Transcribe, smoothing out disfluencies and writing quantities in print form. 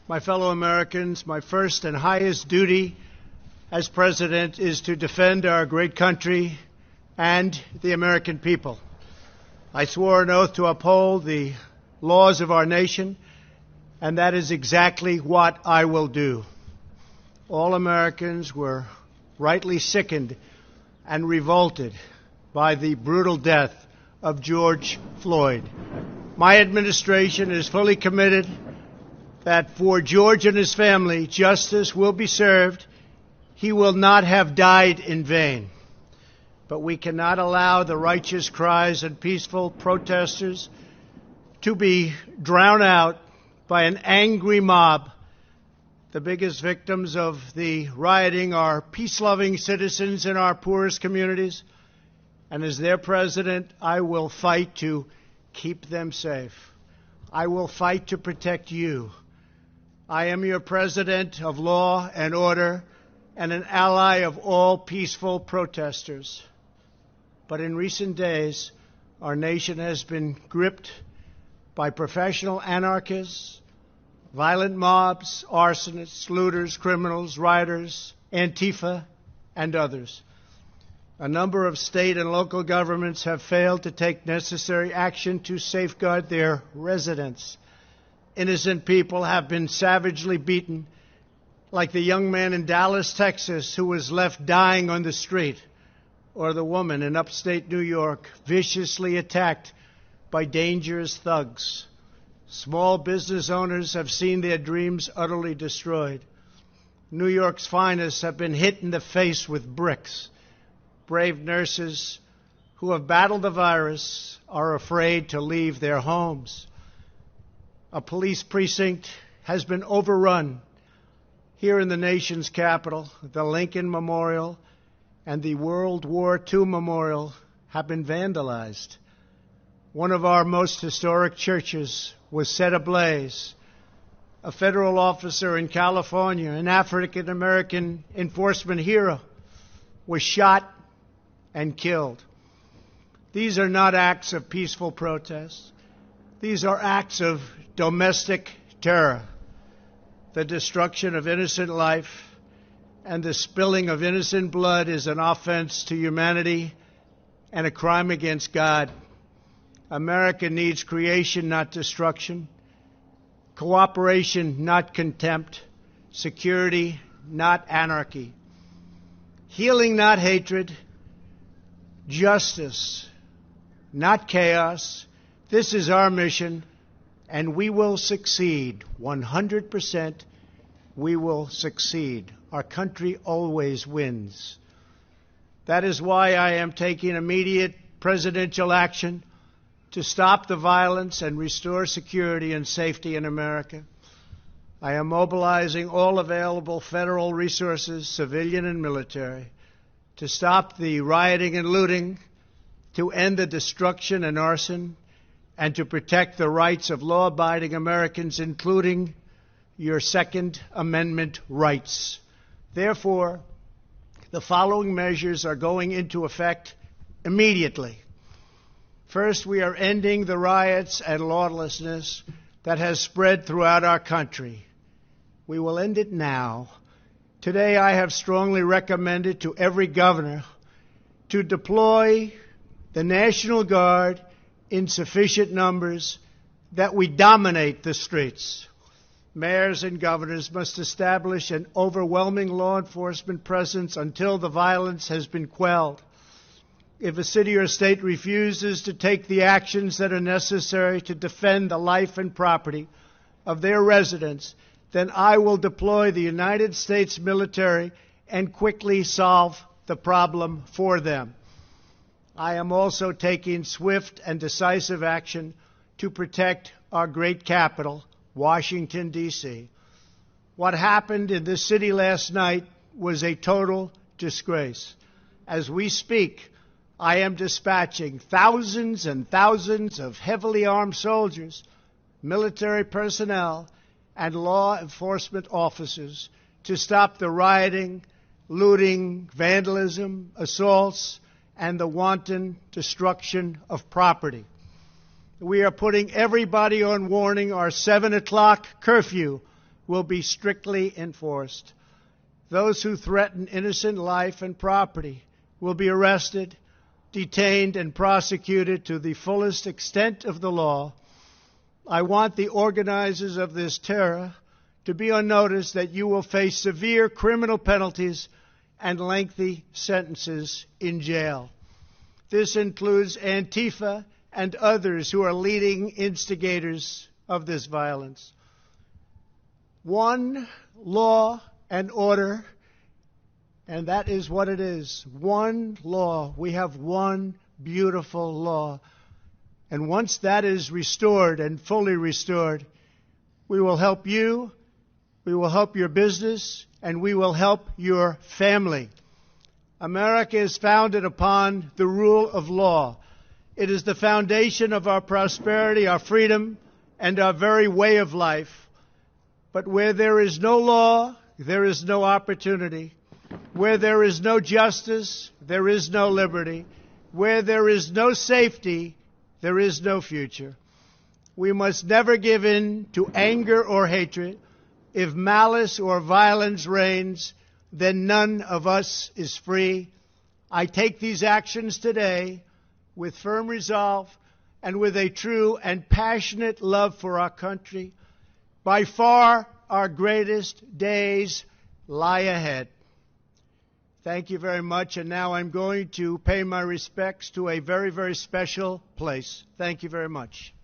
My fellow Americans, my first and highest duty as President is to defend our great country and the American people. I swore an oath to uphold the laws of our nation, and that is exactly what I will do. All Americans were rightly sickened and revolted by the brutal death of George Floyd. My administration is fully committed that for George and his family, justice will be served. He will not have died in vain. But we cannot allow the righteous cries and peaceful protesters to be drowned out by an angry mob. The biggest victims of the rioting are peace-loving citizens in our poorest communities. And as their president, I will fight to keep them safe. I will fight to protect you. I am your president of law and order and an ally of all peaceful protesters. But in recent days, our nation has been gripped by professional anarchists, violent mobs, arsonists, looters, criminals, rioters, Antifa, and others. A number of state and local governments have failed to take necessary action to safeguard their residents. Innocent people have been savagely beaten, like the young man in Dallas, Texas, who was left dying on the street, or the woman in upstate New York viciously attacked by dangerous thugs. Small business owners have seen their dreams utterly destroyed. New York's finest have been hit in the face with bricks. Brave nurses who have battled the virus are afraid to leave their homes. A police precinct has been overrun here in the nation's capital. The Lincoln Memorial and the World War II Memorial have been vandalized. One of our most historic churches was set ablaze. A federal officer in California, an African-American enforcement hero, was shot and killed. These are not acts of peaceful protest. These are acts of domestic terror. The destruction of innocent life and the spilling of innocent blood is an offense to humanity and a crime against God. America needs creation, not destruction. Cooperation, not contempt. Security, not anarchy. Healing, not hatred. Justice, not chaos. This is our mission, and we will succeed. 100% we will succeed. Our country always wins. That is why I am taking immediate presidential action to stop the violence and restore security and safety in America. I am mobilizing all available federal resources, civilian and military, to stop the rioting and looting, to end the destruction and arson, and to protect the rights of law-abiding Americans, including your Second Amendment rights. Therefore, the following measures are going into effect immediately. First, we are ending the riots and lawlessness that has spread throughout our country. We will end it now. Today, I have strongly recommended to every governor to deploy the National Guard in sufficient numbers that we dominate the streets. Mayors and governors must establish an overwhelming law enforcement presence until the violence has been quelled. If a city or state refuses to take the actions that are necessary to defend the life and property of their residents, then I will deploy the United States military and quickly solve the problem for them. I am also taking swift and decisive action to protect our great capital, Washington, D.C. What happened in this city last night was a total disgrace. As we speak, I am dispatching thousands and thousands of heavily armed soldiers, military personnel, and law enforcement officers to stop the rioting, looting, vandalism, assaults, and the wanton destruction of property. We are putting everybody on warning. Our 7 o'clock curfew will be strictly enforced. Those who threaten innocent life and property will be arrested, detained, and prosecuted to the fullest extent of the law. I want the organizers of this terror to be on notice that you will face severe criminal penalties and lengthy sentences in jail. This includes Antifa and others who are leading instigators of this violence. One law and order, and that is what it is. One law. We have one beautiful law. And once that is restored and fully restored, we will help you, we will help your business, and we will help your family. America is founded upon the rule of law. It is the foundation of our prosperity, our freedom, and our very way of life. But where there is no law, there is no opportunity. Where there is no justice, there is no liberty. Where there is no safety, there is no future. We must never give in to anger or hatred. If malice or violence reigns, then none of us is free. I take these actions today with firm resolve and with a true and passionate love for our country. By far, our greatest days lie ahead. Thank you very much, and now I'm going to pay my respects to a very, very special place. Thank you very much.